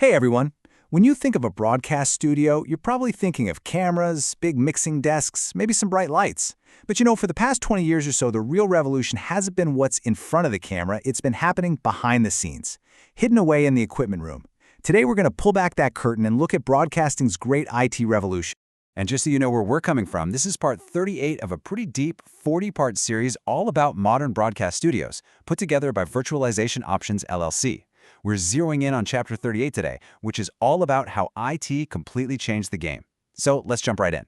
Hey everyone! When you think of a broadcast studio, you're probably thinking of cameras, big mixing desks, maybe some bright lights. But for the past 20 years or so, the real revolution hasn't been what's in front of the camera, it's been happening behind the scenes, hidden away in the equipment room. Today we're going to pull back that curtain and look at broadcasting's great IT revolution. And just so you know where we're coming from, this is part 38 of a pretty deep 40-part series all about modern broadcast studios, put together by Virtualization Options LLC. We're zeroing in on Chapter 38 today, which is all about how IT completely changed the game. So let's jump right in.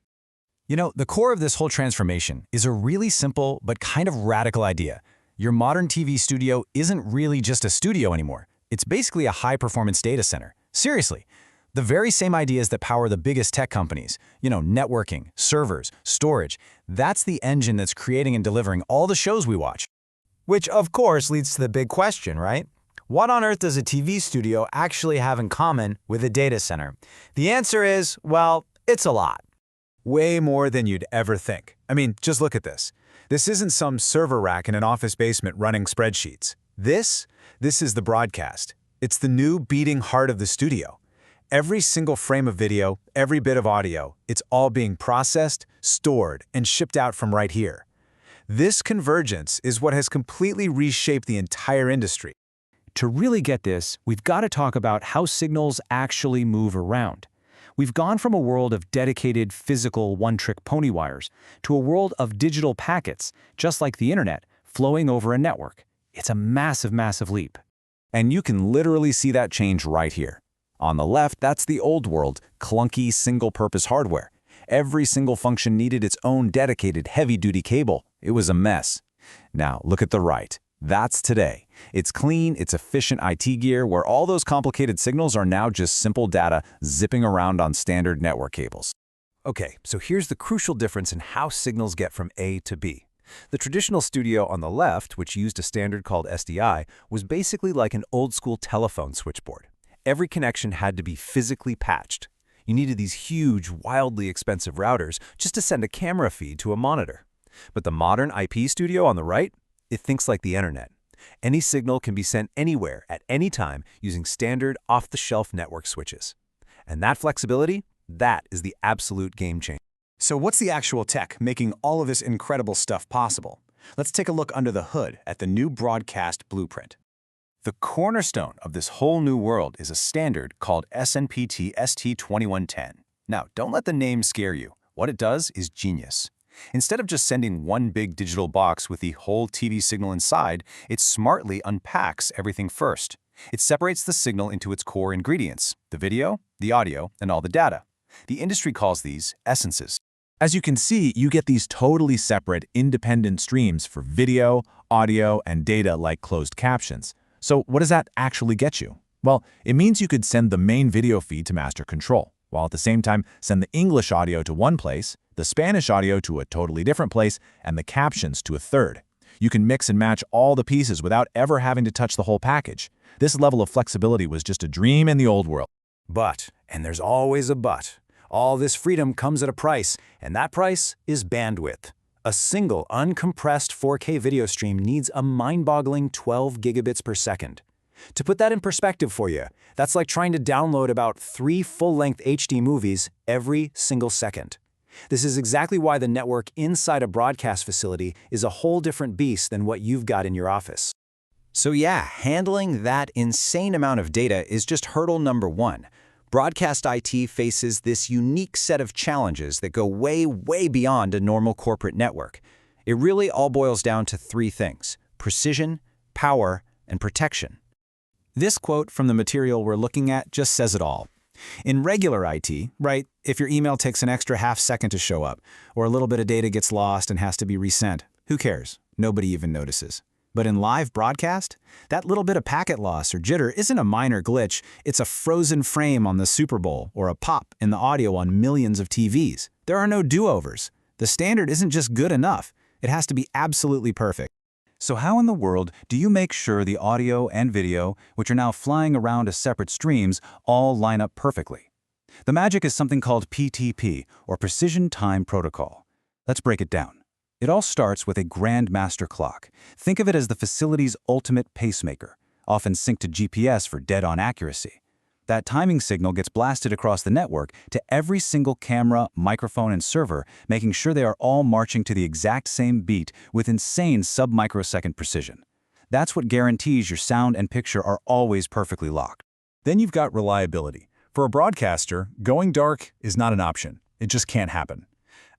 The core of this whole transformation is a really simple but kind of radical idea. Your modern TV studio isn't really just a studio anymore. It's basically a high-performance data center. Seriously. The very same ideas that power the biggest tech companies, networking, servers, storage, that's the engine that's creating and delivering all the shows we watch. Which, of course, leads to the big question, right? What on earth does a TV studio actually have in common with a data center? The answer is, well, it's a lot. Way more than you'd ever think. Just look at this. This isn't some server rack in an office basement running spreadsheets. This is the broadcast. It's the new beating heart of the studio. Every single frame of video, every bit of audio, it's all being processed, stored, and shipped out from right here. This convergence is what has completely reshaped the entire industry. To really get this, we've got to talk about how signals actually move around. We've gone from a world of dedicated physical one-trick pony wires to a world of digital packets, just like the internet, flowing over a network. It's a massive, massive leap. And you can literally see that change right here. On the left, that's the old world, clunky, single-purpose hardware. Every single function needed its own dedicated heavy-duty cable. It was a mess. Now, look at the right. That's today. It's clean, it's efficient IT gear where all those complicated signals are now just simple data zipping around on standard network cables. Okay, so here's the crucial difference in how signals get from A to B. The traditional studio on the left, which used a standard called SDI, was basically like an old-school telephone switchboard. Every connection had to be physically patched. You needed these huge, wildly expensive routers just to send a camera feed to a monitor. But the modern IP studio on the right, it thinks like the internet. Any signal can be sent anywhere at any time using standard off-the-shelf network switches. And that flexibility, that is the absolute game changer. So what's the actual tech making all of this incredible stuff possible? Let's take a look under the hood at the new broadcast blueprint. The cornerstone of this whole new world is a standard called SNMP ST2110. Now, don't let the name scare you. What it does is genius. Instead of just sending one big digital box with the whole TV signal inside, it smartly unpacks everything first. It separates the signal into its core ingredients, the video, the audio, and all the data. The industry calls these essences. As you can see, you get these totally separate, independent streams for video, audio, and data like closed captions. So what does that actually get you? Well, it means you could send the main video feed to master control, while at the same time send the English audio to one place, the Spanish audio to a totally different place, and the captions to a third. You can mix and match all the pieces without ever having to touch the whole package. This level of flexibility was just a dream in the old world. But, and there's always a but, all this freedom comes at a price, and that price is bandwidth. A single uncompressed 4K video stream needs a mind-boggling 12 gigabits per second. To put that in perspective for you, that's like trying to download about 3 full-length HD movies every single second. This is exactly why the network inside a broadcast facility is a whole different beast than what you've got in your office. So yeah, handling that insane amount of data is just hurdle number one. Broadcast IT faces this unique set of challenges that go way, way beyond a normal corporate network. It really all boils down to 3 things: precision, power, and protection. This quote from the material we're looking at just says it all. In regular IT, right, if your email takes an extra half second to show up, or a little bit of data gets lost and has to be resent, who cares? Nobody even notices. But in live broadcast, that little bit of packet loss or jitter isn't a minor glitch, it's a frozen frame on the Super Bowl or a pop in the audio on millions of TVs. There are no do-overs. The standard isn't just good enough, it has to be absolutely perfect. So how in the world do you make sure the audio and video, which are now flying around as separate streams, all line up perfectly? The magic is something called PTP, or Precision Time Protocol. Let's break it down. It all starts with a grand master clock. Think of it as the facility's ultimate pacemaker, often synced to GPS for dead-on accuracy. That timing signal gets blasted across the network to every single camera, microphone, and server, making sure they are all marching to the exact same beat with insane sub-microsecond precision. That's what guarantees your sound and picture are always perfectly locked. Then you've got reliability. For a broadcaster, going dark is not an option. It just can't happen.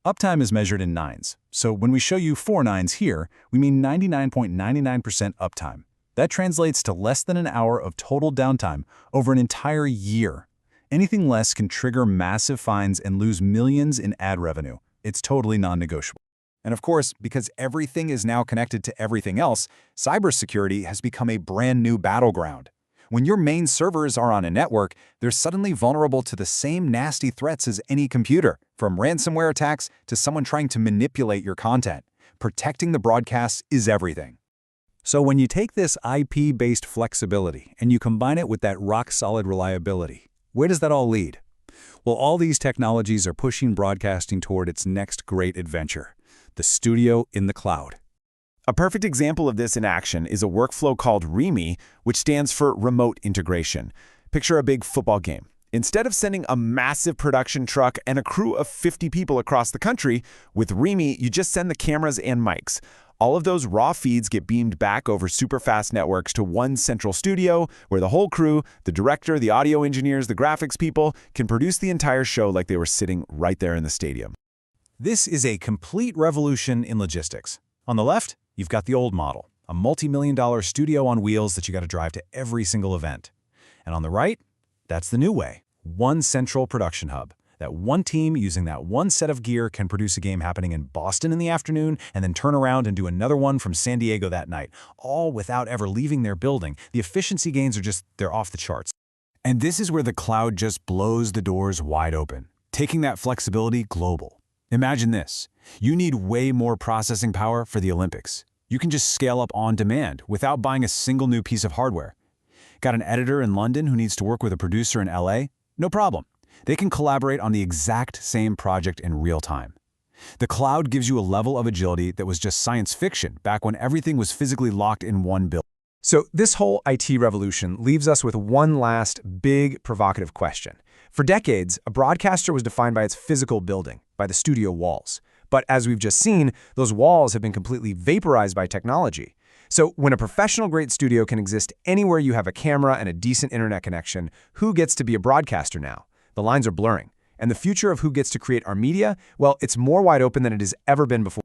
Uptime is measured in nines. So when we show you 4 nines here, we mean 99.99% uptime. That translates to less than an hour of total downtime over an entire year. Anything less can trigger massive fines and lose millions in ad revenue. It's totally non-negotiable. And of course, because everything is now connected to everything else, cybersecurity has become a brand new battleground. When your main servers are on a network, they're suddenly vulnerable to the same nasty threats as any computer, from ransomware attacks to someone trying to manipulate your content. Protecting the broadcasts is everything. So when you take this IP-based flexibility and you combine it with that rock-solid reliability, where does that all lead? Well, all these technologies are pushing broadcasting toward its next great adventure, the studio in the cloud. A perfect example of this in action is a workflow called REMI, which stands for Remote Integration. Picture a big football game. Instead of sending a massive production truck and a crew of 50 people across the country, with REMI, you just send the cameras and mics. All of those raw feeds get beamed back over super-fast networks to one central studio where the whole crew, the director, the audio engineers, the graphics people, can produce the entire show like they were sitting right there in the stadium. This is a complete revolution in logistics. On the left, you've got the old model, a multi-million-dollar studio on wheels that you got to drive to every single event. And on the right, that's the new way, one central production hub. That one team using that one set of gear can produce a game happening in Boston in the afternoon and then turn around and do another one from San Diego that night, all without ever leaving their building. The efficiency gains are they're off the charts. And this is where the cloud just blows the doors wide open, taking that flexibility global. Imagine this. You need way more processing power for the Olympics. You can just scale up on demand without buying a single new piece of hardware. Got an editor in London who needs to work with a producer in LA? No problem. They can collaborate on the exact same project in real time. The cloud gives you a level of agility that was just science fiction back when everything was physically locked in one building. So this whole IT revolution leaves us with one last big provocative question. For decades, a broadcaster was defined by its physical building, by the studio walls. But as we've just seen, those walls have been completely vaporized by technology. So when a professional-grade studio can exist anywhere you have a camera and a decent internet connection, who gets to be a broadcaster now? The lines are blurring. And the future of who gets to create our media, well, it's more wide open than it has ever been before.